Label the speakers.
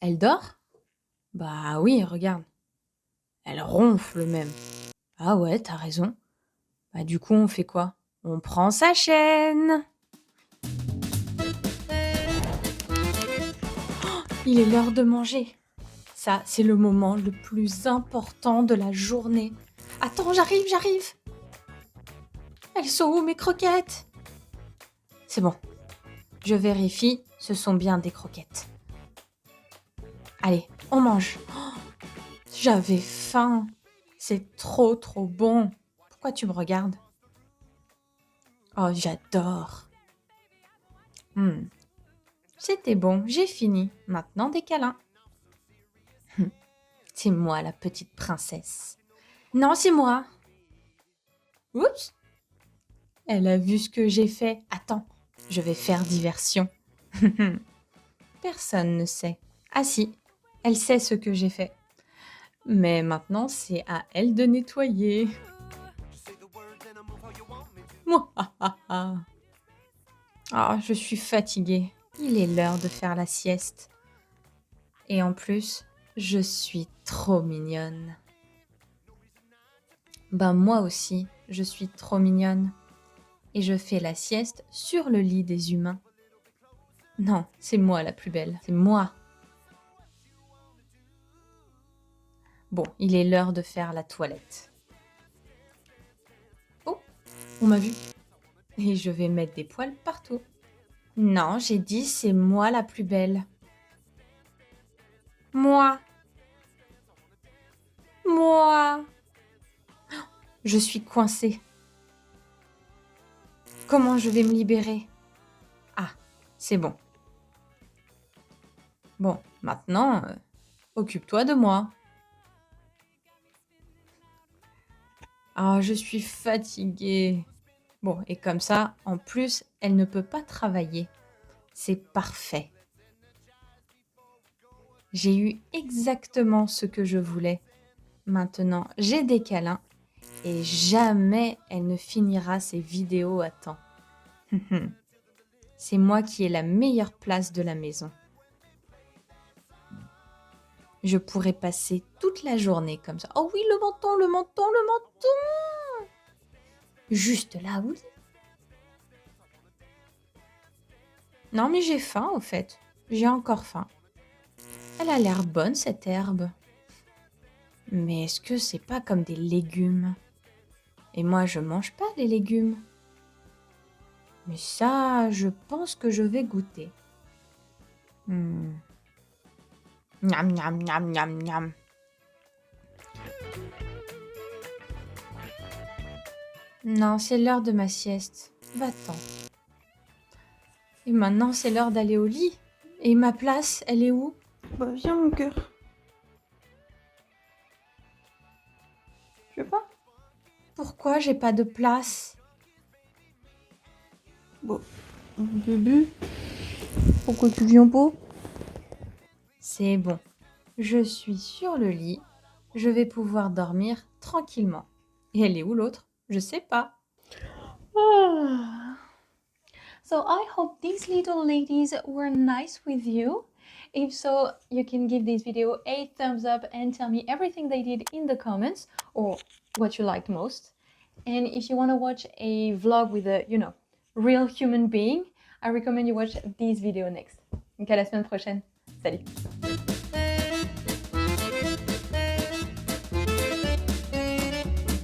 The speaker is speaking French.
Speaker 1: Elle dort? Bah oui, regarde. Elle ronfle même. Ah ouais, t'as raison. Bah du coup, on fait quoi? On prend sa chaîne. Il est l'heure de manger. Ça, c'est le moment le plus important de la journée. Attends, j'arrive. Elles sont où mes croquettes? C'est bon. Je vérifie, ce sont bien des croquettes. Allez, on mange. Oh, j'avais faim. C'est trop bon. Pourquoi tu me regardes? Oh, j'adore. C'était bon, j'ai fini. Maintenant des câlins. C'est moi la petite princesse. Non, c'est moi. Oups. Elle a vu ce que j'ai fait. Attends, je vais faire diversion. Personne ne sait. Ah si, elle sait ce que j'ai fait. Mais maintenant, c'est à elle de nettoyer. Mouahaha. Ah, je suis fatiguée. Il est l'heure de faire la sieste. Et en plus, je suis trop mignonne. Ben moi aussi, je suis trop mignonne. Et je fais la sieste sur le lit des humains. Non, c'est moi la plus belle. C'est moi. Bon, il est l'heure de faire la toilette. Oh, on m'a vu. Et je vais mettre des poils partout. Non, j'ai dit c'est moi la plus belle. Moi. Moi. Je suis coincée. Comment je vais me libérer? Ah, c'est bon. Bon, maintenant, occupe-toi de moi. Ah, je suis fatiguée. Bon, et comme ça, en plus, elle ne peut pas travailler. C'est parfait. J'ai eu exactement ce que je voulais. Maintenant, j'ai des câlins et jamais elle ne finira ses vidéos à temps. C'est moi qui ai la meilleure place de la maison. Je pourrais passer toute la journée comme ça. Oh oui, le menton. Juste là, oui. Non, mais j'ai faim, au fait. J'ai encore faim. Elle a l'air bonne, cette herbe. Mais est-ce que c'est pas comme des légumes? Et moi, je mange pas les légumes. Mais ça, je pense que je vais goûter. Miam, miam, miam, miam, miam. Non, c'est l'heure de ma sieste. Va-t'en. Et maintenant, c'est l'heure d'aller au lit. Et ma place, elle est où?
Speaker 2: Bah viens mon cœur. Je veux pas?
Speaker 1: Pourquoi j'ai pas de place?
Speaker 2: Bon, bébé, pourquoi tu viens pas?
Speaker 1: C'est bon. Je suis sur le lit. Je vais pouvoir dormir tranquillement. Et elle est où l'autre? Je sais pas. So I hope these little ladies were nice with you. If so, you can give this video a thumbs up and tell me everything they did in the comments or what you liked most. And if you want to watch a vlog with a, real human being, I recommend you watch this video next. Donc à la semaine prochaine. Salut!